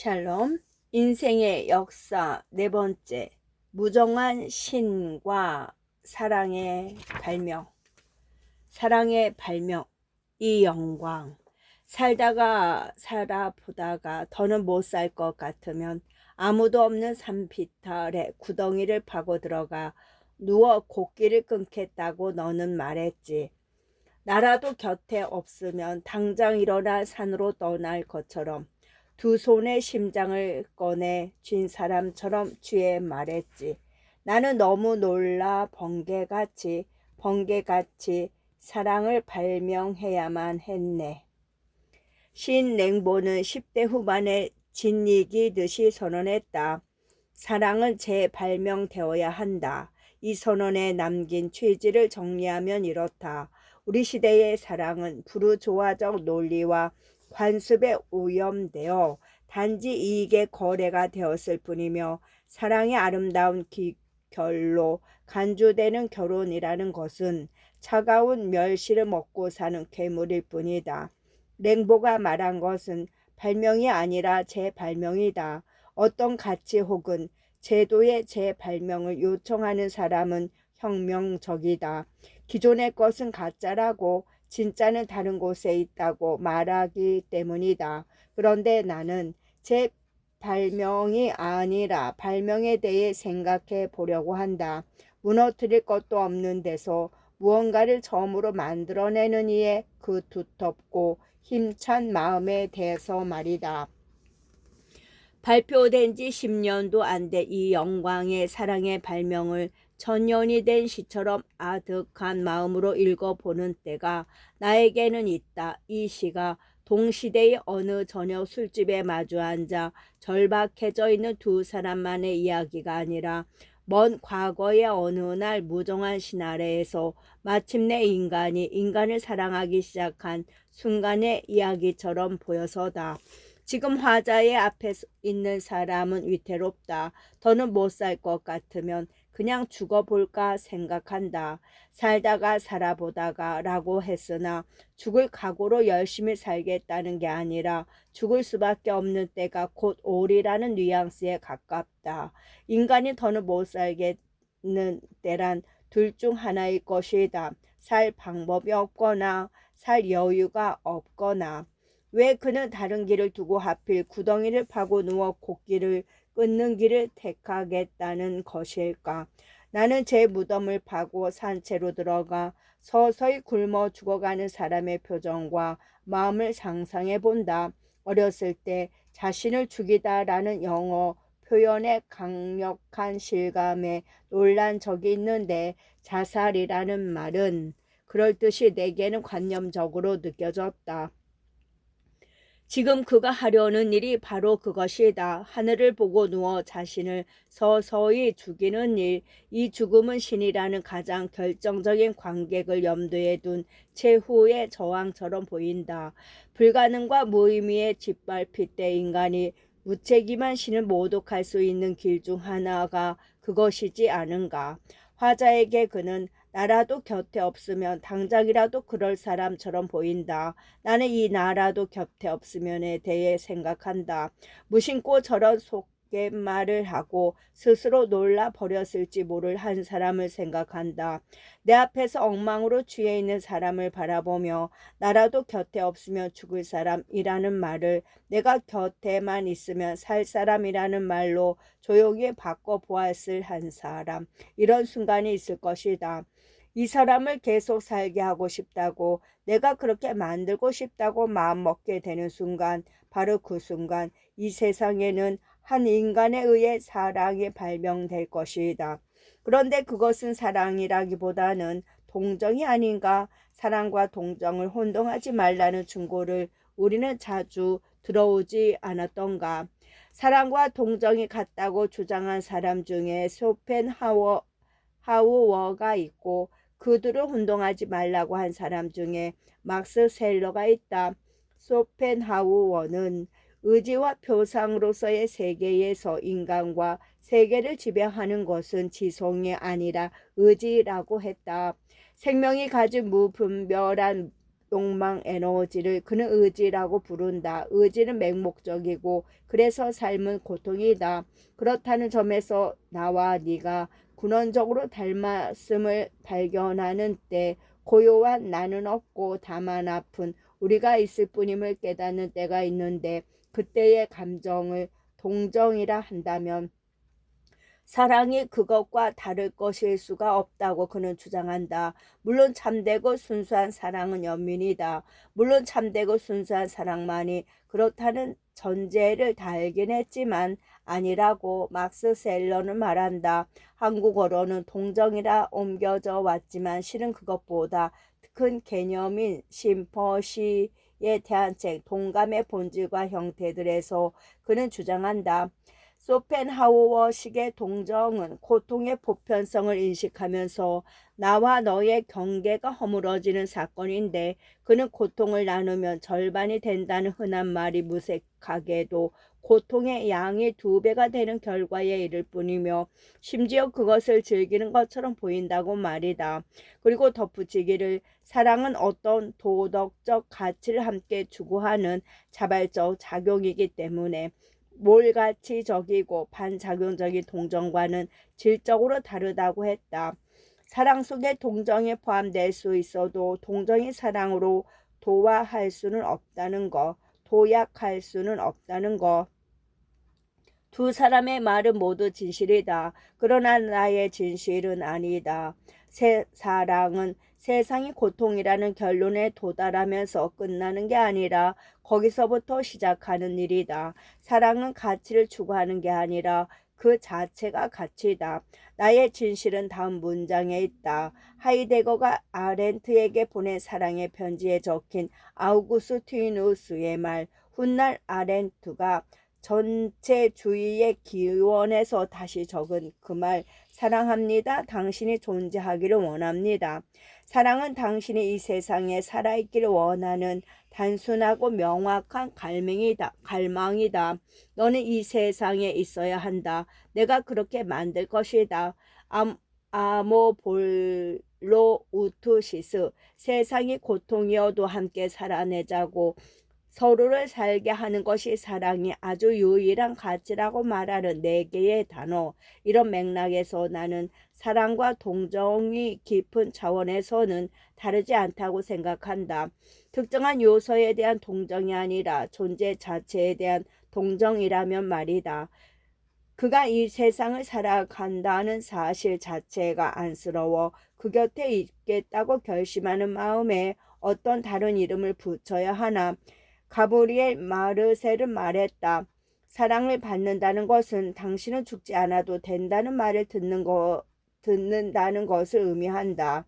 샬롬. 인생의 역사 네 번째, 무정한 신과 사랑의 발명. 사랑의 발명, 이 영광. 살아보다가 더는 못 살 것 같으면 아무도 없는 산비탈에 구덩이를 파고 들어가 누워 곡기를 끊겠다고 너는 말했지. 나라도 곁에 없으면 당장 일어나 산으로 떠날 것처럼 두 손에 심장을 꺼내 쥔 사람처럼 취해 말했지. 나는 너무 놀라 번개같이 사랑을 발명해야만 했네. 신 랭보는 10대 후반에 진이기듯이 선언했다. 사랑은 재발명되어야 한다. 이 선언에 남긴 취지를 정리하면 이렇다. 우리 시대의 사랑은 부르조아적 논리와 관습에 오염되어 단지 이익의 거래가 되었을 뿐이며, 사랑의 아름다운 결로 간주되는 결혼이라는 것은 차가운 멸시를 먹고 사는 괴물일 뿐이다. 랭보가 말한 것은 발명이 아니라 재발명이다. 어떤 가치 혹은 제도의 재발명을 요청하는 사람은 혁명적이다. 기존의 것은 가짜라고 진짜는 다른 곳에 있다고 말하기 때문이다. 그런데 나는 재발명이 아니라 발명에 대해 생각해 보려고 한다. 무너뜨릴 것도 없는 데서 무언가를 처음으로 만들어내는 이의 그 두텁고 힘찬 마음에 대해서 말이다. 발표된 지 10년도 안 돼 이 영광의 사랑의 발명을 천년이 된 시처럼 아득한 마음으로 읽어보는 때가 나에게는 있다. 이 시가 동시대의 어느 저녁 술집에 마주 앉아 절박해져 있는 두 사람만의 이야기가 아니라 먼 과거의 어느 날 무정한 신 아래에서 마침내 인간이 인간을 사랑하기 시작한 순간의 이야기처럼 보여서다. 지금 화자의 앞에 있는 사람은 위태롭다. 더는 못 살 것 같으면 그냥 죽어볼까 생각한다. 살아보다가 라고 했으나 죽을 각오로 열심히 살겠다는 게 아니라 죽을 수밖에 없는 때가 곧 오리라는 뉘앙스에 가깝다. 인간이 더는 못 살겠는 때란 둘 중 하나일 것이다. 살 방법이 없거나 살 여유가 없거나. 왜 그는 다른 길을 두고 하필 구덩이를 파고 누워 곡기를 끊는 길을 택하겠다는 것일까? 나는 제 무덤을 파고 산채로 들어가 서서히 굶어 죽어가는 사람의 표정과 마음을 상상해 본다. 어렸을 때 자신을 죽이다라는 영어 표현의 강력한 실감에 놀란 적이 있는데, 자살이라는 말은 그럴듯이 내게는 관념적으로 느껴졌다. 지금 그가 하려는 일이 바로 그것이다. 하늘을 보고 누워 자신을 서서히 죽이는 일. 이 죽음은 신이라는 가장 결정적인 관객을 염두에 둔 최후의 저항처럼 보인다. 불가능과 무의미에 짓밟힐 때 인간이 무책임한 신을 모독할 수 있는 길 중 하나가 그것이지 않은가. 화자에게 그는 나라도 곁에 없으면 당장이라도 그럴 사람처럼 보인다. 나는 이 나라도 곁에 없으면에 대해 생각한다. 무심코 저런 속갯말을 하고 스스로 놀라 버렸을지 모를 한 사람을 생각한다. 내 앞에서 엉망으로 취해 있는 사람을 바라보며 나라도 곁에 없으면 죽을 사람이라는 말을 내가 곁에만 있으면 살 사람이라는 말로 조용히 바꿔보았을 한 사람. 이런 순간이 있을 것이다. 이 사람을 계속 살게 하고 싶다고, 내가 그렇게 만들고 싶다고 마음먹게 되는 순간, 바로 그 순간 이 세상에는 한 인간에 의해 사랑이 발명될 것이다. 그런데 그것은 사랑이라기보다는 동정이 아닌가. 사랑과 동정을 혼동하지 말라는 충고를 우리는 자주 들어오지 않았던가. 사랑과 동정이 같다고 주장한 사람 중에 쇼펜하우어가 있고, 그들을 혼동하지 말라고 한 사람 중에 막스 셀러가 있다. 쇼펜하우어는 의지와 표상으로서의 세계에서 인간과 세계를 지배하는 것은 지성이 아니라 의지라고 했다. 생명이 가진 무분별한 욕망 에너지를 그는 의지라고 부른다. 의지는 맹목적이고 그래서 삶은 고통이다. 그렇다는 점에서 나와 네가 근원적으로 닮았음을 발견하는 때 고요한 나는 없고 다만 아픈 우리가 있을 뿐임을 깨닫는 때가 있는데 그때의 감정을 동정이라 한다면 사랑이 그것과 다를 것일 수가 없다고 그는 주장한다. 물론 참되고 순수한 사랑은 연민이다. 물론 참되고 순수한 사랑만이 그렇다는 전제를 달긴 했지만 아니라고 막스 셀러는 말한다. 한국어로는 동정이라 옮겨져 왔지만 실은 그것보다 큰 개념인 심퍼시에 대한 책 동감의 본질과 형태들에서 그는 주장한다. 소펜하우어식의 동정은 고통의 보편성을 인식하면서 나와 너의 경계가 허물어지는 사건인데 그는 고통을 나누면 절반이 된다는 흔한 말이 무색하게도 고통의 양이 2배가 되는 결과에 이를 뿐이며 심지어 그것을 즐기는 것처럼 보인다고 말이다. 그리고 덧붙이기를 사랑은 어떤 도덕적 가치를 함께 추구하는 자발적 작용이기 때문에 몰가치적이고 반작용적인 동정과는 질적으로 다르다고 했다. 사랑 속에 동정이 포함될 수 있어도 동정이 사랑으로 도화할 수는 없다는 것, 도약할 수는 없다는 것. 두 사람의 말은 모두 진실이다. 그러나 나의 진실은 아니다. 사랑은 세상이 고통이라는 결론에 도달하면서 끝나는 게 아니라 거기서부터 시작하는 일이다. 사랑은 가치를 추구하는 게 아니라 그 자체가 가치다. 나의 진실은 다음 문장에 있다. 하이데거가 아렌트에게 보낸 사랑의 편지에 적힌 아우구스티누스의 말. 훗날 아렌트가 전체주의의 기원에서 다시 적은 그 말, 사랑합니다. 당신이 존재하기를 원합니다. 사랑은 당신이 이 세상에 살아있기를 원하는 단순하고 명확한 갈망이다. 너는 이 세상에 있어야 한다. 내가 그렇게 만들 것이다. 아모볼로 우투시스. 세상이 고통이어도 함께 살아내자고 서로를 살게 하는 것이 사랑이 아주 유일한 가치라고 말하는 4개의 단어. 이런 맥락에서 나는 사랑과 동정이 깊은 차원에서는 다르지 않다고 생각한다. 특정한 요소에 대한 동정이 아니라 존재 자체에 대한 동정이라면 말이다. 그가 이 세상을 살아간다는 사실 자체가 안쓰러워 그 곁에 있겠다고 결심하는 마음에 어떤 다른 이름을 붙여야 하나. 가브리엘 마르셀은 말했다. 사랑을 받는다는 것은 당신은 죽지 않아도 된다는 말을 듣는다는 것을 의미한다.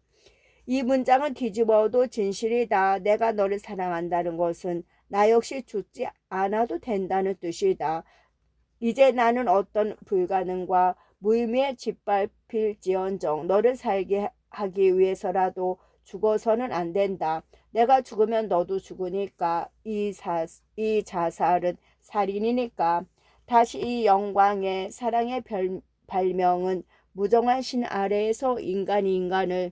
이 문장은 뒤집어도 진실이다. 내가 너를 사랑한다는 것은 나 역시 죽지 않아도 된다는 뜻이다. 이제 나는 어떤 불가능과 무의미에 짓밟힐지언정 너를 살게 하기 위해서라도 죽어서는 안 된다. 내가 죽으면 너도 죽으니까 이 자살은 살인이니까. 다시 이 영광의 사랑의 발명은 무정한 신 아래에서 인간이 인간을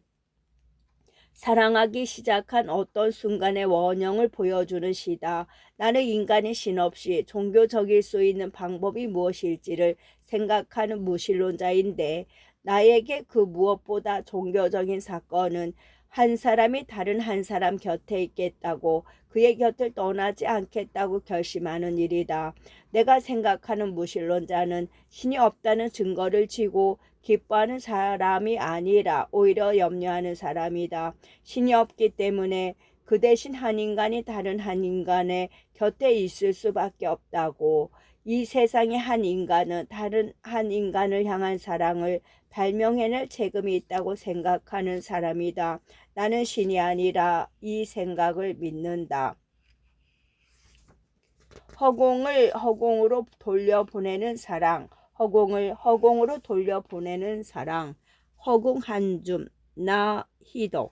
사랑하기 시작한 어떤 순간의 원형을 보여주는 시다. 나는 인간의 신 없이 종교적일 수 있는 방법이 무엇일지를 생각하는 무신론자인데 나에게 그 무엇보다 종교적인 사건은 한 사람이 다른 한 사람 곁에 있겠다고 그의 곁을 떠나지 않겠다고 결심하는 일이다. 내가 생각하는 무신론자는 신이 없다는 증거를 쥐고 기뻐하는 사람이 아니라 오히려 염려하는 사람이다. 신이 없기 때문에 그 대신 한 인간이 다른 한 인간의 곁에 있을 수밖에 없다고. 이 세상의 한 인간은 다른 한 인간을 향한 사랑을 발명해낼 책임이 있다고 생각하는 사람이다. 나는 신이 아니라 이 생각을 믿는다. 허공을 허공으로 돌려보내는 사랑. 허공을 허공으로 돌려보내는 사랑. 허공 한줌 나희도.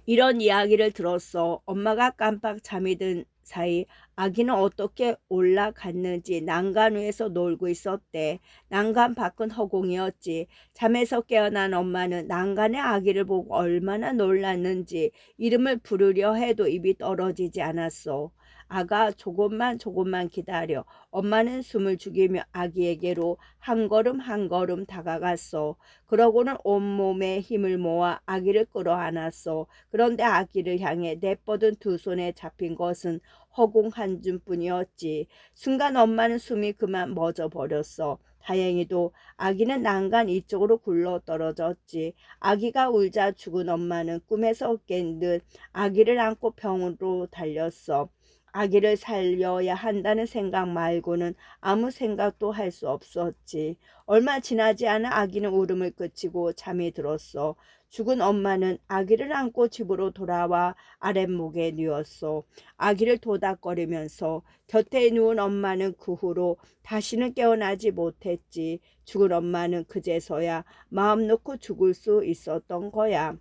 이런 이야기를 들었어. 엄마가 깜빡 잠이 든 사이 아기는 어떻게 올라갔는지 난간 위에서 놀고 있었대. 난간 밖은 허공이었지. 잠에서 깨어난 엄마는 난간의 아기를 보고 얼마나 놀랐는지 이름을 부르려 해도 입이 떨어지지 않았어. 아가 조금만 기다려. 엄마는 숨을 죽이며 아기에게로 한 걸음 한 걸음 다가갔어. 그러고는 온몸에 힘을 모아 아기를 끌어안았어. 그런데 아기를 향해 내뻗은 두 손에 잡힌 것은 허공 한 줌뿐이었지. 순간 엄마는 숨이 그만 멎어버렸어. 다행히도 아기는 난간 이쪽으로 굴러 떨어졌지. 아기가 울자 죽은 엄마는 꿈에서 깬 듯 아기를 안고 병으로 달렸어. 아기를 살려야 한다는 생각 말고는 아무 생각도 할 수 없었지. 얼마 지나지 않아 아기는 울음을 그치고 잠이 들었어. 죽은 엄마는 아기를 안고 집으로 돌아와 아랫목에 누웠어. 아기를 도닥거리면서 곁에 누운 엄마는 그 후로 다시는 깨어나지 못했지. 죽은 엄마는 그제서야 마음 놓고 죽을 수 있었던 거야.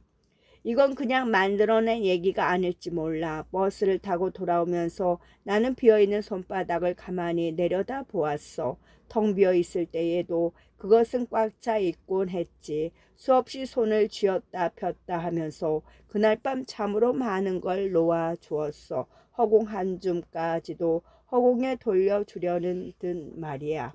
이건 그냥 만들어낸 얘기가 아닐지 몰라. 버스를 타고 돌아오면서 나는 비어있는 손바닥을 가만히 내려다 보았어. 텅 비어 있을 때에도 그것은 꽉 차 있곤 했지. 수없이 손을 쥐었다 폈다 하면서 그날 밤 참으로 많은 걸 놓아 주었어. 허공 한 줌까지도 허공에 돌려주려는 듯 말이야.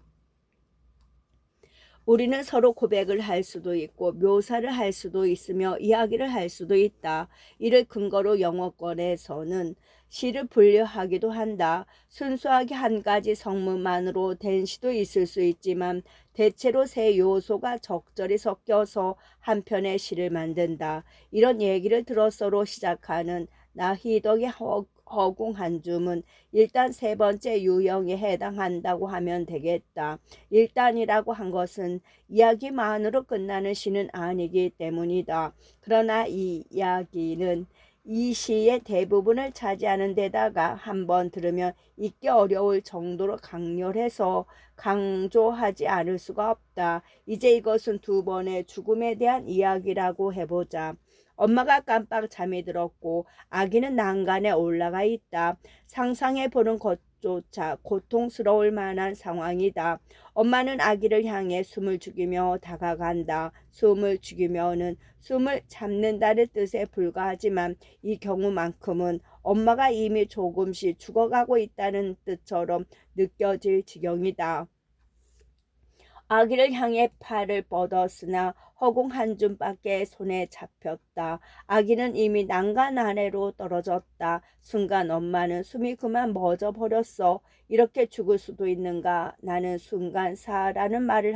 우리는 서로 고백을 할 수도 있고 묘사를 할 수도 있으며 이야기를 할 수도 있다. 이를 근거로 영어권에서는 시를 분류하기도 한다. 순수하게 한 가지 성문만으로 된 시도 있을 수 있지만 대체로 세 요소가 적절히 섞여서 한 편의 시를 만든다. 이런 얘기를 들어서로 시작하는 나희덕의 허공 한 줌은 일단 세 번째 유형에 해당한다고 하면 되겠다. 일단이라고 한 것은 이야기만으로 끝나는 시는 아니기 때문이다. 그러나 이 이야기는 이 시의 대부분을 차지하는 데다가 한번 들으면 잊기 어려울 정도로 강렬해서 강조하지 않을 수가 없다. 이제 이것은 두 번의 죽음에 대한 이야기라고 해보자. 엄마가 깜빡 잠이 들었고 아기는 난간에 올라가 있다. 상상해 보는 것조차 고통스러울 만한 상황이다. 엄마는 아기를 향해 숨을 죽이며 다가간다. 숨을 죽이며는 숨을 참는다는 뜻에 불과하지만 이 경우만큼은 엄마가 이미 조금씩 죽어가고 있다는 뜻처럼 느껴질 지경이다. 아기를 향해 팔을 뻗었으나 허공 한 줌밖에 손에 잡혔다. 아기는 이미 난간 아래로 떨어졌다. 순간 엄마는 숨이 그만 멎어버렸어. 이렇게 죽을 수도 있는가? 나는 순간 사라는 말을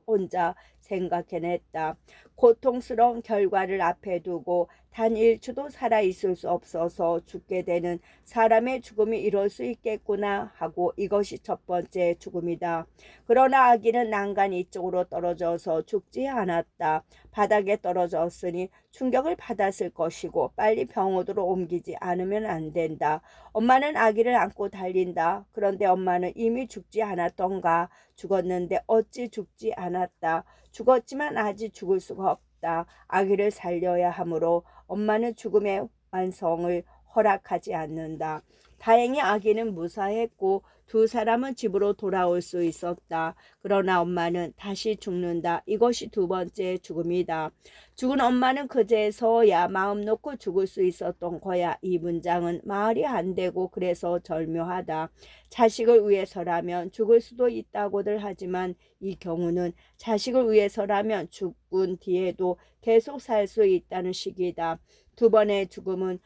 혼자 생각해냈다. 고통스러운 결과를 앞에 두고 단 1초도 살아있을 수 없어서 죽게 되는 사람의 죽음이 이럴 수 있겠구나 하고 이것이 첫 번째 죽음이다. 그러나 아기는 난간 이쪽으로 떨어져서 죽지 않았다. 바닥에 떨어졌으니 충격을 받았을 것이고 빨리 병원으로 옮기지 않으면 안 된다. 엄마는 아기를 안고 달린다. 그런데 엄마는 이미 죽지 않았던가. 죽었는데 어찌 죽지 않았다. 죽었지만 아직 죽을 수가 없다. 아기를 살려야 하므로 엄마는 죽음의 완성을 허락하지 않는다. 다행히 아기는 무사했고 두 사람은 집으로 돌아올 수 있었다. 그러나 엄마는 다시 죽는다. 이것이 두 번째 죽음이다. 죽은 엄마는 그제서야 마음 놓고 죽을 수 있었던 거야. 이 문장은 말이 안 되고 그래서 절묘하다. 자식을 위해서라면 죽을 수도 있다고들 하지만 이 경우는 자식을 위해서라면 죽은 뒤에도 계속 살 수 있다는 식이다. 두 번의 죽음은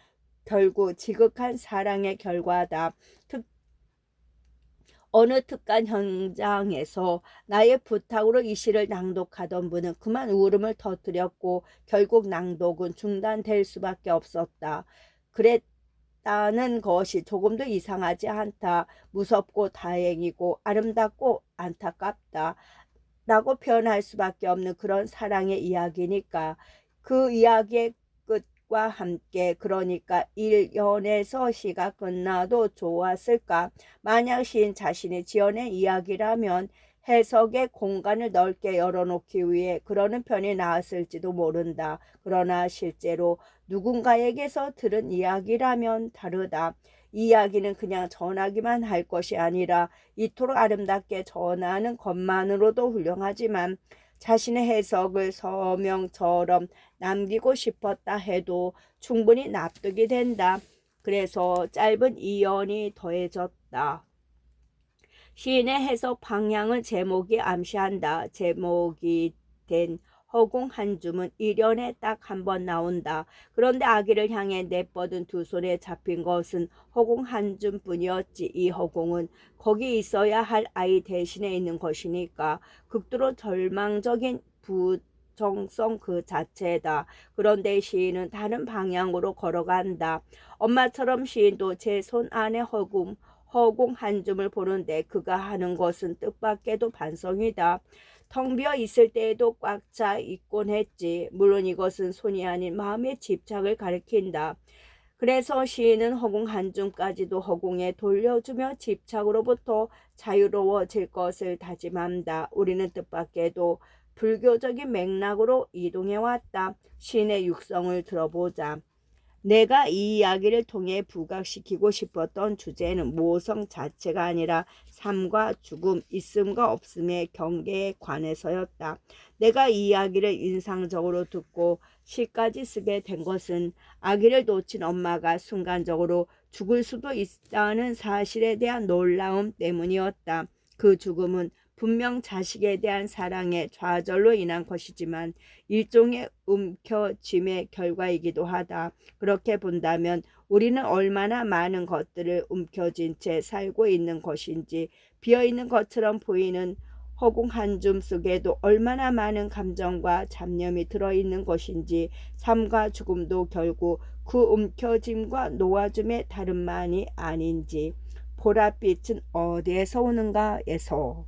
결국 지극한 사랑의 결과다. 어느 특간 현장에서 나의 부탁으로 이 시를 낭독하던 분은 그만 울음을 터뜨렸고 결국 낭독은 중단될 수밖에 없었다. 그랬다는 것이 조금도 이상하지 않다. 무섭고 다행이고 아름답고 안타깝다. 라고 표현할 수밖에 없는 그런 사랑의 이야기니까 그 이야기의 과 함께 그러니까 1연에서 시가 끝나도 좋았을까? 만약 시인 자신이 지어낸 이야기라면 해석의 공간을 넓게 열어놓기 위해 그러는 편이 나았을지도 모른다. 그러나 실제로 누군가에게서 들은 이야기라면 다르다. 이야기는 그냥 전하기만 할 것이 아니라 이토록 아름답게 전하는 것만으로도 훌륭하지만 자신의 해석을 서명처럼 남기고 싶었다 해도 충분히 납득이 된다. 그래서 짧은 이연이 더해졌다. 시인의 해석 방향은 제목이 암시한다. 제목이 된 허공 한 줌은 일연에 딱 한 번 나온다. 그런데 아기를 향해 내뻗은 두 손에 잡힌 것은 허공 한 줌뿐이었지. 이 허공은 거기 있어야 할 아이 대신에 있는 것이니까 극도로 절망적인 부정성 그 자체다. 그런데 시인은 다른 방향으로 걸어간다. 엄마처럼 시인도 제 손 안에 허공 한 줌을 보는데 그가 하는 것은 뜻밖에도 반성이다. 텅 비어 있을 때에도 꽉 차 있곤 했지. 물론 이것은 손이 아닌 마음의 집착을 가리킨다. 그래서 시인은 허공 한 줌까지도 허공에 돌려주며 집착으로부터 자유로워질 것을 다짐한다. 우리는 뜻밖에도 불교적인 맥락으로 이동해왔다. 시인의 육성을 들어보자. 내가 이 이야기를 통해 부각시키고 싶었던 주제는 모성 자체가 아니라 삶과 죽음, 있음과 없음의 경계에 관해서였다. 내가 이 이야기를 인상적으로 듣고 시까지 쓰게 된 것은 아기를 놓친 엄마가 순간적으로 죽을 수도 있다는 사실에 대한 놀라움 때문이었다. 그 죽음은 분명 자식에 대한 사랑의 좌절로 인한 것이지만 일종의 움켜짐의 결과이기도 하다. 그렇게 본다면 우리는 얼마나 많은 것들을 움켜쥔 채 살고 있는 것인지, 비어있는 것처럼 보이는 허공 한 줌 속에도 얼마나 많은 감정과 잡념이 들어있는 것인지, 삶과 죽음도 결국 그 움켜짐과 놓아줌의 다름만이 아닌지. 보랏빛은 어디에서 오는가에서.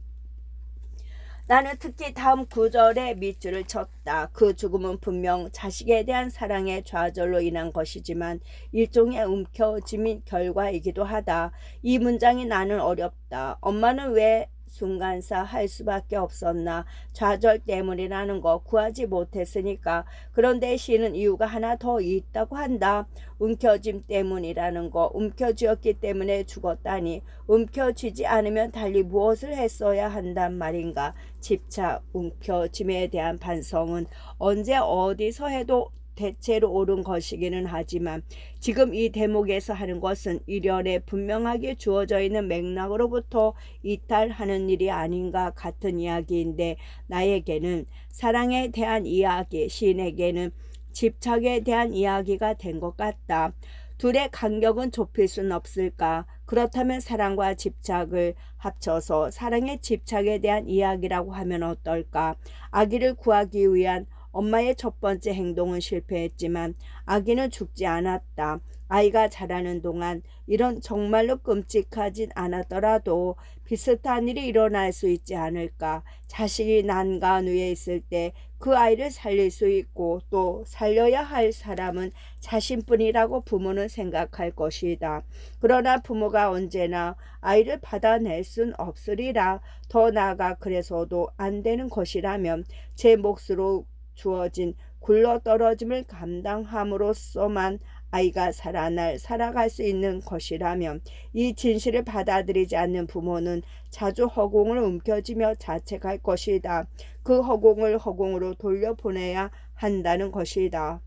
나는 특히 다음 구절에 밑줄을 쳤다. 그 죽음은 분명 자식에 대한 사랑의 좌절로 인한 것이지만 일종의 움켜짐인 결과이기도 하다. 이 문장이 나는 어렵다. 엄마는 왜 순간사 할 수밖에 없었나? 좌절 때문이라는 거 구하지 못했으니까. 그런데 시는 이유가 하나 더 있다고 한다. 움켜짐 때문이라는 거. 움켜쥐었기 때문에 죽었다니. 움켜쥐지 않으면 달리 무엇을 했어야 한단 말인가? 집착, 움켜짐에 대한 반성은 언제 어디서 해도 대체로 옳은 것이기는 하지만 지금 이 대목에서 하는 것은 일연에 분명하게 주어져 있는 맥락으로부터 이탈하는 일이 아닌가 같은 이야기인데 나에게는 사랑에 대한 이야기, 시인에게는 집착에 대한 이야기가 된 것 같다. 둘의 간격은 좁힐 수는 없을까? 그렇다면 사랑과 집착을 합쳐서 사랑의 집착에 대한 이야기라고 하면 어떨까? 아기를 구하기 위한 엄마의 첫 번째 행동은 실패했지만 아기는 죽지 않았다. 아이가 자라는 동안 이런 정말로 끔찍하진 않았더라도 비슷한 일이 일어날 수 있지 않을까. 자식이 난간 위에 있을 때 그 아이를 살릴 수 있고 또 살려야 할 사람은 자신뿐이라고 부모는 생각할 것이다. 그러나 부모가 언제나 아이를 받아낼 순 없으리라. 더 나아가 그래서도 안 되는 것이라면 제 몫으로 주어진 굴러떨어짐을 감당함으로써만 아이가 살아갈 수 있는 것이라면 이 진실을 받아들이지 않는 부모는 자주 허공을 움켜쥐며 자책할 것이다. 그 허공을 허공으로 돌려보내야 한다는 것이다.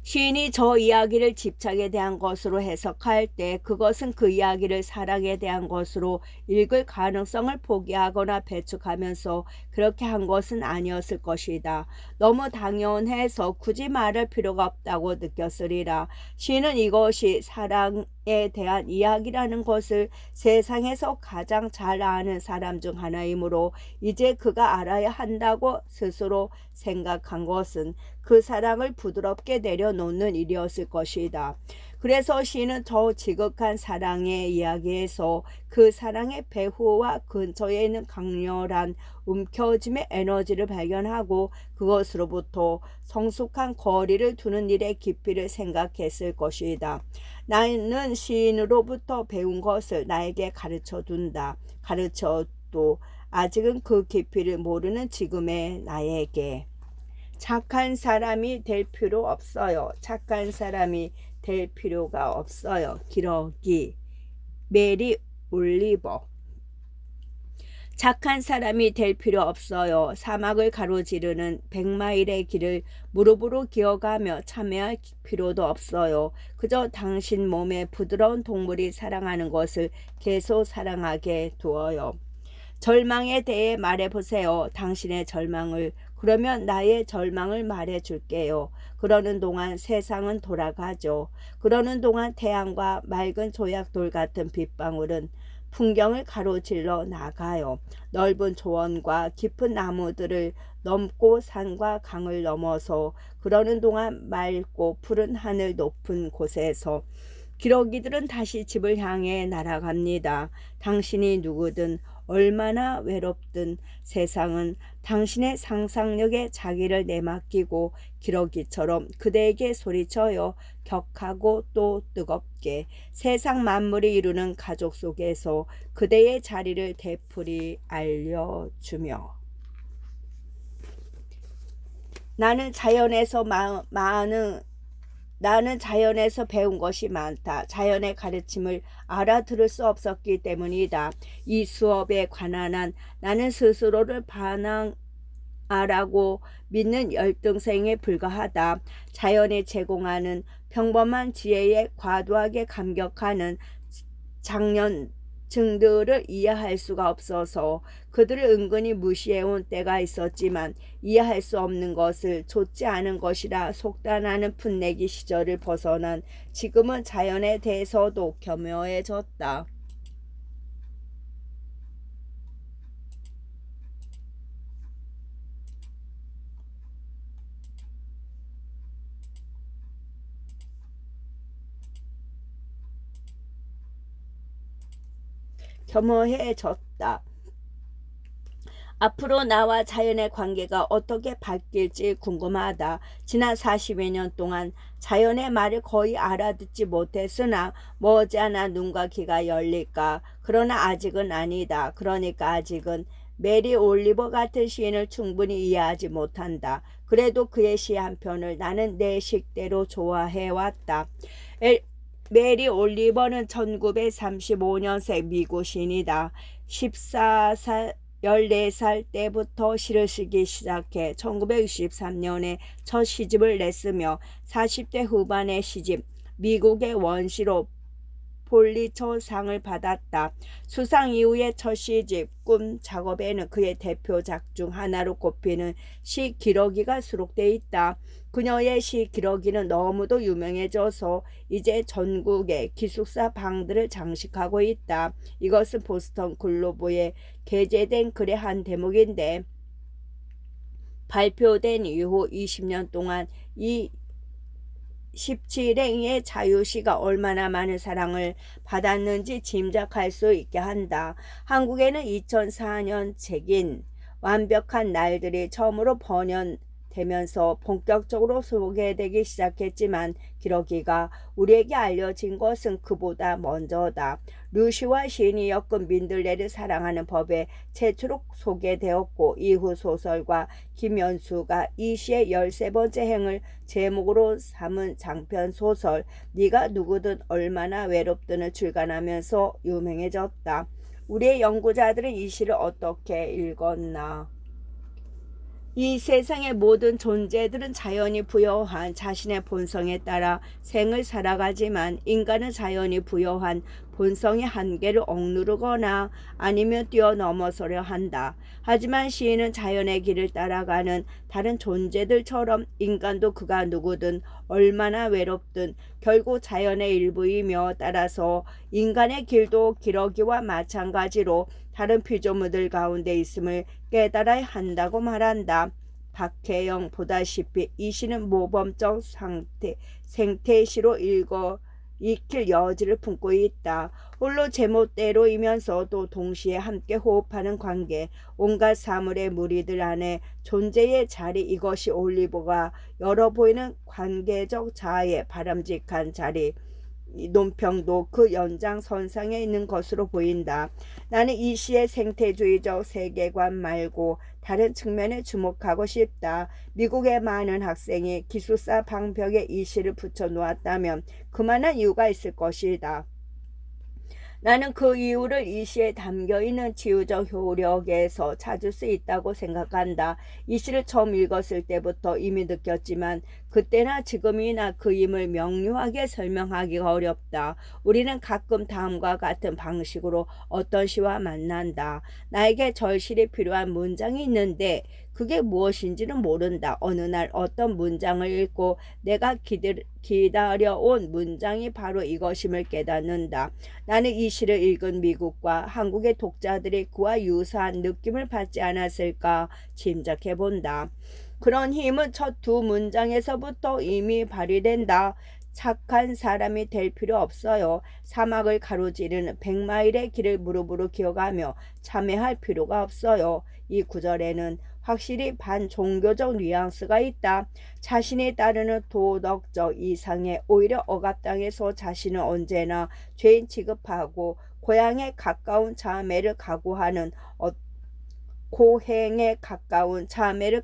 시인이 저 이야기를 집착에 대한 것으로 해석할 때 그것은 그 이야기를 사랑에 대한 것으로 읽을 가능성을 포기하거나 배척하면서 그렇게 한 것은 아니었을 것이다. 너무 당연해서 굳이 말할 필요가 없다고 느꼈으리라. 시인은 이것이 사랑에 대한 이야기라는 것을 세상에서 가장 잘 아는 사람 중 하나이므로 이제 그가 알아야 한다고 스스로 생각한 것은 그 사랑을 부드럽게 내려놓는 일이었을 것이다. 그래서 시인은 저 지극한 사랑의 이야기에서 그 사랑의 배후와 근처에 있는 강렬한 움켜짐의 에너지를 발견하고 그것으로부터 성숙한 거리를 두는 일의 깊이를 생각했을 것이다. 나는 시인으로부터 배운 것을 나에게 가르쳐둔다. 가르쳐도 아직은 그 깊이를 모르는 지금의 나에게 착한 사람이 될 필요 없어요. 착한 사람이 될 필요가 없어요. 기러기, 메리 올리버. 착한 사람이 될 필요 없어요. 사막을 가로지르는 100마일의 길을 무릎으로 기어가며 참여할 필요도 없어요. 그저 당신 몸에 부드러운 동물이 사랑하는 것을 계속 사랑하게 두어요. 절망에 대해 말해보세요. 당신의 절망을. 그러면 나의 절망을 말해줄게요. 그러는 동안 세상은 돌아가죠. 그러는 동안 태양과 맑은 조약돌 같은 빗방울은 풍경을 가로질러 나가요. 넓은 조원과 깊은 나무들을 넘고 산과 강을 넘어서 그러는 동안 맑고 푸른 하늘 높은 곳에서 기러기들은 다시 집을 향해 날아갑니다. 당신이 누구든 얼마나 외롭든 세상은 당신의 상상력에 자기를 내맡기고 기러기처럼 그대에게 소리쳐요. 격하고 또 뜨겁게 세상 만물이 이루는 가족 속에서 그대의 자리를 되풀이 알려주며 나는 자연에서 배운 것이 많다. 자연의 가르침을 알아들을 수 없었기 때문이다. 이 수업에 관한 한 나는 스스로를 반항하라고 믿는 열등생에 불과하다. 자연이 제공하는 평범한 지혜에 과도하게 감격하는 장년층들을 이해할 수가 없어서 그들을 은근히 무시해온 때가 있었지만 이해할 수 없는 것을 좋지 않은 것이라 속단하는 풋내기 시절을 벗어난 지금은 자연에 대해서도 겸허해졌다. 겸허해졌다. 앞으로 나와 자연의 관계가 어떻게 바뀔지 궁금하다. 지난 40여 년 동안 자연의 말을 거의 알아듣지 못했으나 머지않아 눈과 귀가 열릴까. 그러나 아직은 아니다. 그러니까 아직은 메리 올리버 같은 시인을 충분히 이해하지 못한다. 그래도 그의 시 한 편을 나는 내 식대로 좋아해왔다. 메리 올리버는 1935년생 미국 시인이다. 14살 때부터 시를 쓰기 시작해 1963년에 첫 시집을 냈으며 40대 후반의 시집 미국의 원시로 폴리처상을 받았다. 수상 이후의 첫 시집 꿈 작업에는 그의 대표작 중 하나로 꼽히는 시 기러기가 수록돼 있다. 그녀의 시 기러기는 너무도 유명해져서 이제 전국의 기숙사 방들을 장식하고 있다. 이것은 보스턴 글로브에 게재된 글의 한 대목인데 발표된 이후 20년 동안 이 17행의 자유시가 얼마나 많은 사랑을 받았는지 짐작할 수 있게 한다. 한국에는 2004년 책인 완벽한 날들이 처음으로 번연되면서 본격적으로 소개되기 시작했지만 기러기가 우리에게 알려진 것은 그보다 먼저다. 루시와 시인이 엮은 민들레를 사랑하는 법에 최초로 소개되었고 이후 소설가 김연수가 이 시의 13번째 행을 제목으로 삼은 장편 소설 네가 누구든 얼마나 외롭든을 출간하면서 유명해졌다. 우리의 연구자들은 이 시를 어떻게 읽었나? 이 세상의 모든 존재들은 자연이 부여한 자신의 본성에 따라 생을 살아가지만 인간은 자연이 부여한 본성의 한계를 억누르거나 아니면 뛰어넘어서려 한다. 하지만 시인은 자연의 길을 따라가는 다른 존재들처럼 인간도 그가 누구든 얼마나 외롭든 결국 자연의 일부이며 따라서 인간의 길도 기러기와 마찬가지로 다른 피조물들 가운데 있음을 깨달아야 한다고 말한다. 박혜영 보다시피 이 시는 모범적 생태시로 익힐 여지를 품고 있다. 홀로 제멋대로이면서도 동시에 함께 호흡하는 관계, 온갖 사물의 무리들 안에 존재의 자리, 이것이 올리버가 열어 보이는 관계적 자아의 바람직한 자리, 논평도 그 연장선상에 있는 것으로 보인다. 나는 이 시의 생태주의적 세계관 말고 다른 측면에 주목하고 싶다. 미국의 많은 학생이 기숙사 방벽에 이 시를 붙여 놓았다면 그만한 이유가 있을 것이다. 나는 그 이유를 이 시에 담겨있는 치유적 효력에서 찾을 수 있다고 생각한다. 이 시를 처음 읽었을 때부터 이미 느꼈지만 그때나 지금이나 그 힘을 명료하게 설명하기가 어렵다. 우리는 가끔 다음과 같은 방식으로 어떤 시와 만난다. 나에게 절실히 필요한 문장이 있는데 그게 무엇인지는 모른다. 어느 날 어떤 문장을 읽고 내가 기다려온 문장이 바로 이것임을 깨닫는다. 나는 이 시를 읽은 미국과 한국의 독자들이 그와 유사한 느낌을 받지 않았을까 짐작해 본다. 그런 힘은 첫 두 문장에서부터 이미 발휘된다. 착한 사람이 될 필요 없어요. 사막을 가로지르는 100마일의 길을 무릎으로 기어가며 참회할 필요가 없어요. 이 구절에는 확실히 반종교적 뉘앙스가 있다. 자신이 따르는 도덕적 이상에 오히려 억압당해서 자신은 언제나 죄인 취급하고 고향에 가까운 자매를 각오하는 고행에 가까운 자매를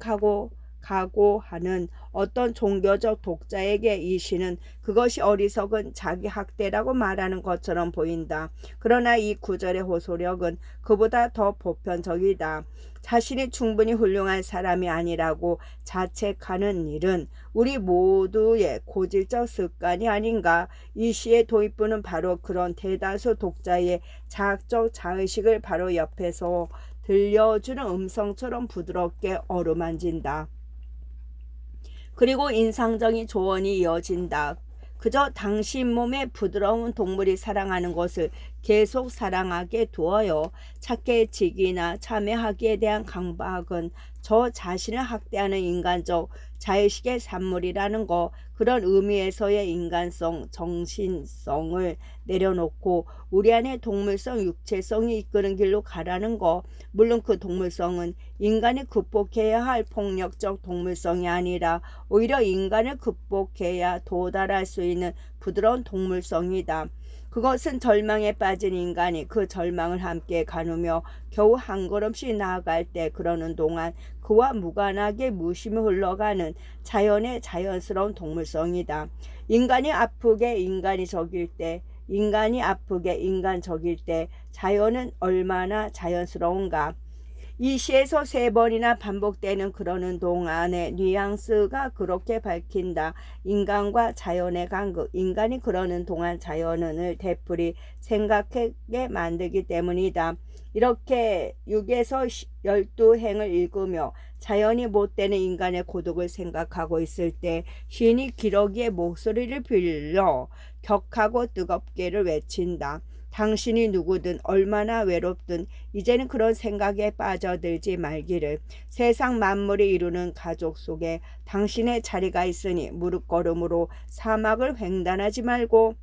각오하는 어떤 종교적 독자에게 이 시는 그것이 어리석은 자기 학대라고 말하는 것처럼 보인다. 그러나 이 구절의 호소력은 그보다 더 보편적이다. 자신이 충분히 훌륭한 사람이 아니라고 자책하는 일은 우리 모두의 고질적 습관이 아닌가. 이 시의 도입부는 바로 그런 대다수 독자의 자학적 자의식을 바로 옆에서 들려주는 음성처럼 부드럽게 어루만진다. 그리고 인상적인 조언이 이어진다. 그저 당신 몸에 부드러운 동물이 사랑하는 것을 계속 사랑하게 두어요. 착해지기나 참여하기에 대한 강박은 저 자신을 학대하는 인간적 자의식의 산물이라는 거. 그런 의미에서의 인간성, 정신성을 내려놓고 우리 안에 동물성, 육체성이 이끄는 길로 가라는 거. 물론 그 동물성은 인간이 극복해야 할 폭력적 동물성이 아니라 오히려 인간을 극복해야 도달할 수 있는 부드러운 동물성이다. 그것은 절망에 빠진 인간이 그 절망을 함께 가누며 겨우 한 걸음씩 나아갈 때 그러는 동안 그와 무관하게 무심히 흘러가는 자연의 자연스러운 동물성이다. 인간이 아프게 인간적일 때 자연은 얼마나 자연스러운가. 이 시에서 3번이나 반복되는 그러는 동안의 뉘앙스가 그렇게 밝힌다. 인간과 자연의 간극, 인간이 그러는 동안 자연을 되풀이 생각하게 만들기 때문이다. 이렇게 6에서 12행을 읽으며 자연이 못되는 인간의 고독을 생각하고 있을 때 시인이 기러기의 목소리를 빌려 격하고 뜨겁게를 외친다. 당신이 누구든 얼마나 외롭든 이제는 그런 생각에 빠져들지 말기를. 세상 만물이 이루는 가족 속에 당신의 자리가 있으니 무릎걸음으로 사막을 횡단하지 말고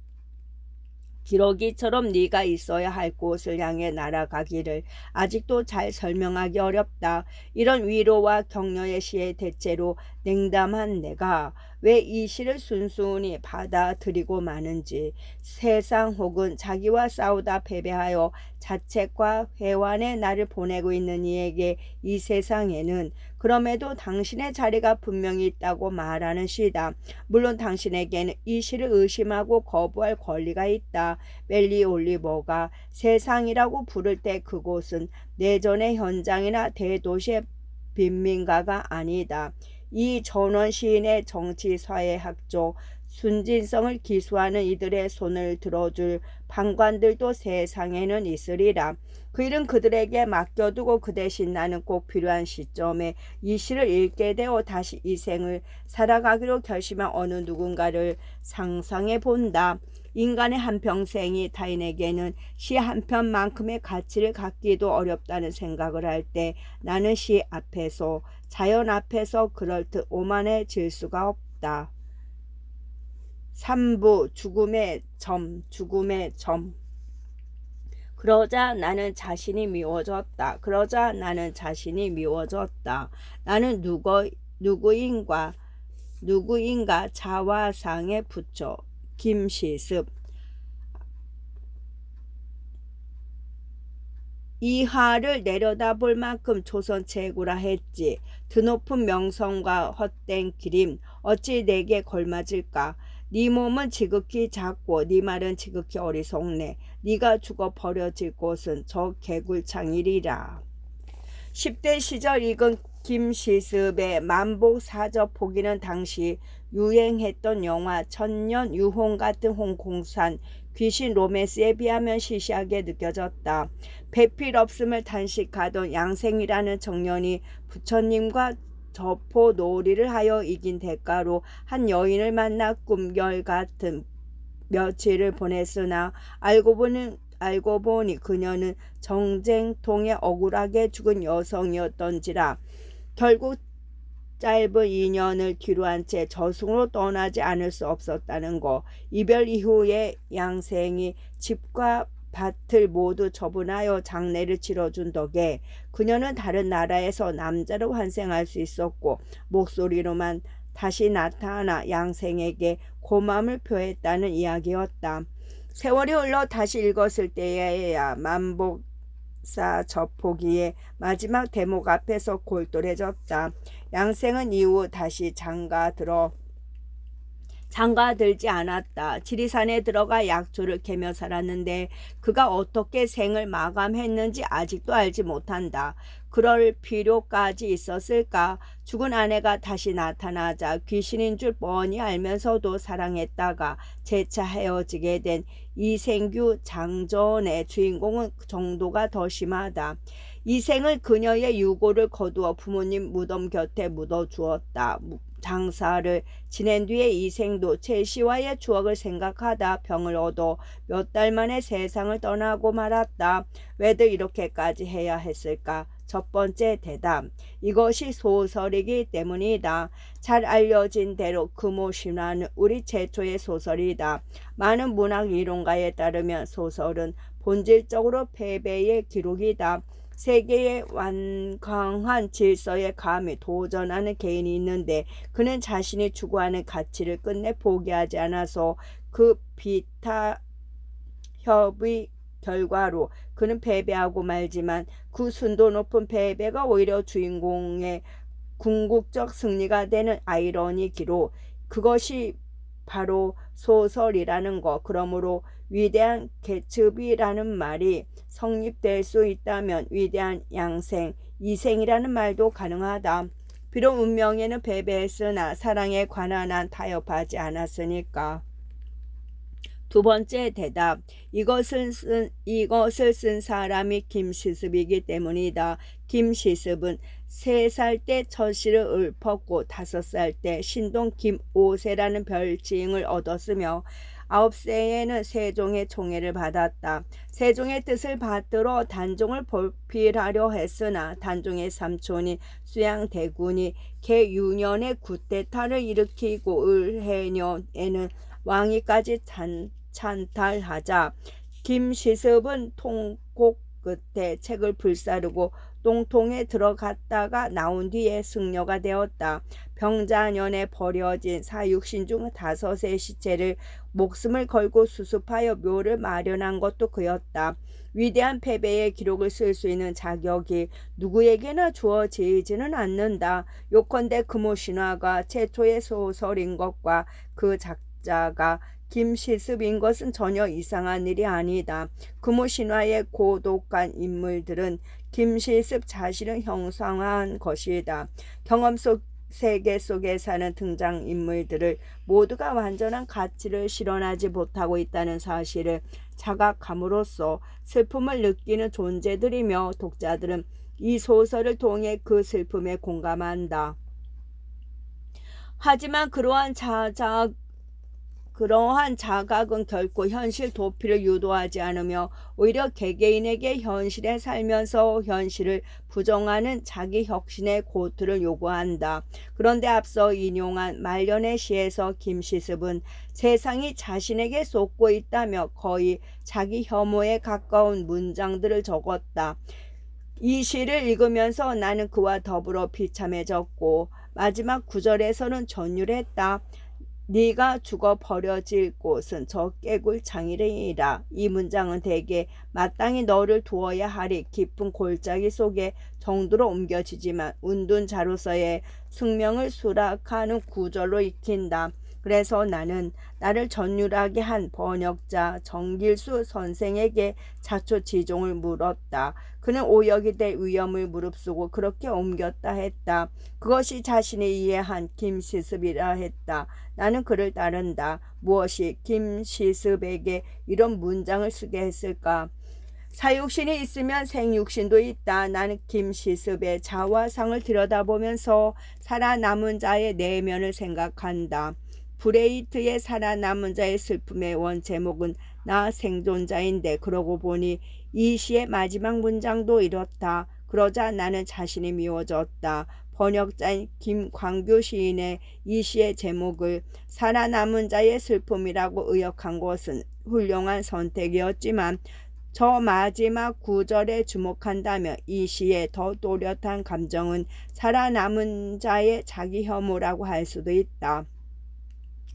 기러기처럼 네가 있어야 할 곳을 향해 날아가기를. 아직도 잘 설명하기 어렵다. 이런 위로와 격려의 시의 대체로 냉담한 내가 왜 이 시를 순순히 받아들이고 마는지. 세상 혹은 자기와 싸우다 패배하여 자책과 회환의 날을 보내고 있는 이에게 이 세상에는 그럼에도 당신의 자리가 분명히 있다고 말하는 시다. 물론 당신에게는 이 시를 의심하고 거부할 권리가 있다. 멜리 올리버가 세상이라고 부를 때 그곳은 내전의 현장이나 대도시의 빈민가가 아니다. 이 전원 시인의 정치사회학적 순진성을 기수하는 이들의 손을 들어줄 판관들도 세상에는 있으리라. 그 일은 그들에게 맡겨두고 그 대신 나는 꼭 필요한 시점에 이 시를 읽게 되어 다시 이 생을 살아가기로 결심한 어느 누군가를 상상해 본다. 인간의 한평생이 타인에게는 시 한 편만큼의 가치를 갖기도 어렵다는 생각을 할 때 나는 시 앞에서, 자연 앞에서 그럴듯 오만해질 수가 없다. 3부 죽음의 점. 그러자 나는 자신이 미워졌다. 나는 누구인가 자화상에 붙여 김시습. 이하를 내려다볼 만큼 조선 최고라 했지. 드높은 명성과 헛된 기림 어찌 내게 걸맞을까. 네 몸은 지극히 작고 네 말은 지극히 어리석네. 네가 죽어 버려질 곳은 저 개굴창이리라. 10대 시절 읽은 김시습의 만복사적 포기는 당시 유행했던 영화 천년 유홍 같은 홍콩산 귀신 로맨스에 비하면 시시하게 느껴졌다. 배필 없음을 단식하던 양생이라는 청년이 부처님과 저포놀이를 하여 이긴 대가로 한 여인을 만나 꿈결 같은 며칠을 보냈으나 알고 보니 그녀는 정쟁통에 억울하게 죽은 여성이었던지라. 결국 짧은 인연을 뒤로한 채 저승으로 떠나지 않을 수 없었다는 거. 이별 이후에 양생이 집과 밭을 모두 처분하여 장례를 치러준 덕에 그녀는 다른 나라에서 남자로 환생할 수 있었고 목소리로만 다시 나타나 양생에게 고마움을 표했다는 이야기였다. 세월이 흘러 다시 읽었을 때에야 만복사 저포기의 마지막 대목 앞에서 골똘해졌다. 양생은 이후 다시 장가들지 않았다. 지리산에 들어가 약초를 캐며 살았는데 그가 어떻게 생을 마감했는지 아직도 알지 못한다. 그럴 필요까지 있었을까? 죽은 아내가 다시 나타나자 귀신인 줄 뻔히 알면서도 사랑했다가 재차 헤어지게 된 이생규 장전의 주인공은 정도가 더 심하다. 이생을 그녀의 유고를 거두어 부모님 무덤 곁에 묻어주었다. 장사를 지낸 뒤에 이생도 최씨와의 추억을 생각하다 병을 얻어 몇 달 만에 세상을 떠나고 말았다. 왜들 이렇게까지 해야 했을까? 첫 번째 대답. 이것이 소설이기 때문이다. 잘 알려진 대로 금오신화는 우리 최초의 소설이다. 많은 문학 이론가에 따르면 소설은 본질적으로 패배의 기록이다. 세계의 완강한 질서에 감히 도전하는 개인이 있는데 그는 자신이 추구하는 가치를 끝내 포기하지 않아서 그 비타협의 결과로 그는 패배하고 말지만 그 순도 높은 패배가 오히려 주인공의 궁극적 승리가 되는 아이러니기로 그것이 바로 소설이라는 것. 그러므로 위대한 개츠비라는 말이 성립될 수 있다면 위대한 양생, 이생이라는 말도 가능하다. 비록 운명에는 패배했으나 사랑에 관한 한 타협하지 않았으니까. 두 번째 대답. 이것을 쓴 사람이 김시습이기 때문이다. 김시습은 3살 때 첫 시를 읊었고 5살 때 신동 김오세라는 별칭을 얻었으며 9세에는 세종의 총애를 받았다. 세종의 뜻을 받들어 단종을 볼필하려 했으나 단종의 삼촌인 수양대군이 개유년에 쿠데타를 일으키고 을해년에는 왕위까지 찬탈하자 김시습은 통곡 끝에 책을 불사르고 똥통에 들어갔다가 나온 뒤에 승려가 되었다. 병자년에 버려진 사육신 중 5의 시체를 목숨을 걸고 수습하여 묘를 마련한 것도 그였다. 위대한 패배의 기록을 쓸 수 있는 자격이 누구에게나 주어지지는 않는다. 요컨대 금오신화가 최초의 소설인 것과 그 작자가 김시습인 것은 전혀 이상한 일이 아니다. 금오신화의 고독한 인물들은 김시습 자신을 형상화한 것이다. 경험 속 세계 속에 사는 등장인물들을 모두가 완전한 가치를 실현하지 못하고 있다는 사실을 자각함으로써 슬픔을 느끼는 존재들이며 독자들은 이 소설을 통해 그 슬픔에 공감한다. 하지만 그러한 자각은 결코 현실 도피를 유도하지 않으며 오히려 개개인에게 현실에 살면서 현실을 부정하는 자기 혁신의 고투를 요구한다. 그런데 앞서 인용한 말년의 시에서 김시습은 세상이 자신에게 쏟고 있다며 거의 자기 혐오에 가까운 문장들을 적었다. 이 시를 읽으면서 나는 그와 더불어 비참해졌고 마지막 구절에서는 전율했다. 네가 죽어 버려질 곳은 저 깨굴 창이니라. 이 문장은 대개 마땅히 너를 두어야 하리 깊은 골짜기 속에 정도로 옮겨지지만 운둔자로서의 숙명을 수락하는 구절로 익힌다. 그래서 나는 나를 전율하게 한 번역자 정길수 선생에게 자초지종을 물었다. 그는 오역이 될 위험을 무릅쓰고 그렇게 옮겼다 했다. 그것이 자신이 이해한 김시습이라 했다. 나는 그를 따른다. 무엇이 김시습에게 이런 문장을 쓰게 했을까? 사육신이 있으면 생육신도 있다. 나는 김시습의 자화상을 들여다보면서 살아남은 자의 내면을 생각한다. 브레이트의 살아남은 자의 슬픔의 원 제목은 나 생존자인데 그러고 보니 이 시의 마지막 문장도 이렇다. 그러자 나는 자신이 미워졌다. 번역자인 김광규 시인의 이 시의 제목을 살아남은 자의 슬픔이라고 의역한 것은 훌륭한 선택이었지만 저 마지막 구절에 주목한다면 이 시의 더 또렷한 감정은 살아남은 자의 자기 혐오라고 할 수도 있다.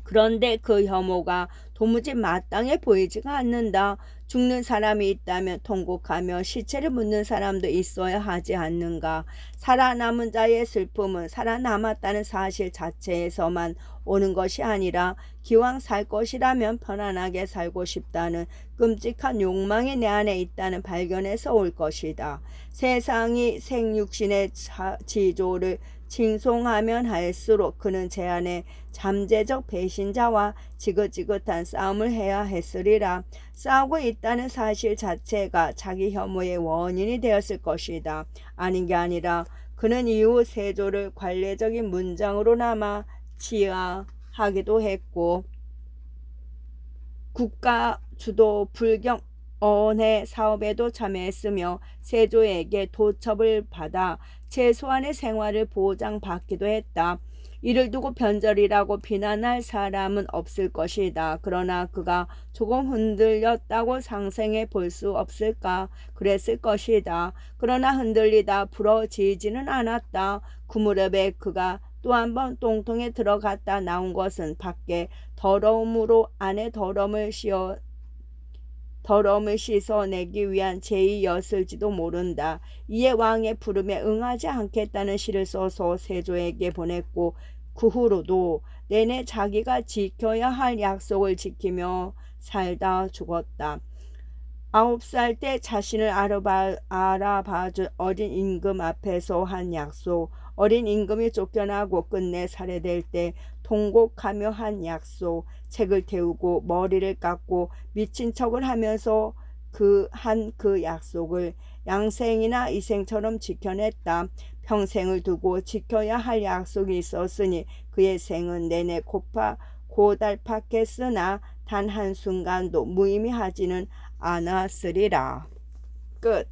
그런데 그 혐오가 도무지 마땅해 보이지가 않는다. 죽는 사람이 있다면 통곡하며 시체를 묻는 사람도 있어야 하지 않는가. 살아남은 자의 슬픔은 살아남았다는 사실 자체에서만 오는 것이 아니라 기왕 살 것이라면 편안하게 살고 싶다는 끔찍한 욕망이 내 안에 있다는 발견에서 올 것이다. 세상이 생육신의 지조를 칭송하면 할수록 그는 제 안에 잠재적 배신자와 지긋지긋한 싸움을 해야 했으리라. 싸우고 있다는 사실 자체가 자기 혐오의 원인이 되었을 것이다. 아닌 게 아니라 그는 이후 세조를 관례적인 문장으로 남아 치하하기도 했고 국가 주도 불경 언해 사업에도 참여했으며 세조에게 도첩을 받아 최소한의 생활을 보장받기도 했다. 이를 두고 변절이라고 비난할 사람은 없을 것이다. 그러나 그가 조금 흔들렸다고 상생해 볼 수 없을까? 그랬을 것이다. 그러나 흔들리다 부러지지는 않았다. 그 무렵에 그가 또 한 번 똥통에 들어갔다 나온 것은 밖에 더러움으로 안에 더러움을 씻어내기 위한 제의였을지도 모른다. 이에 왕의 부름에 응하지 않겠다는 시를 써서 세조에게 보냈고 그 후로도 내내 자기가 지켜야 할 약속을 지키며 살다 죽었다. 9살 때 자신을 알아봐준 어린 임금 앞에서 한 약속, 어린 임금이 쫓겨나고 끝내 살해될 때 통곡하며 한 약속, 책을 태우고 머리를 깎고 미친 척을 하면서 그 약속을 양생이나 이생처럼 지켜냈다. 평생을 두고 지켜야 할 약속이 있었으니 그의 생은 내내 고달팠겠으나 단 한순간도 무의미하지는 않았으리라. 끝.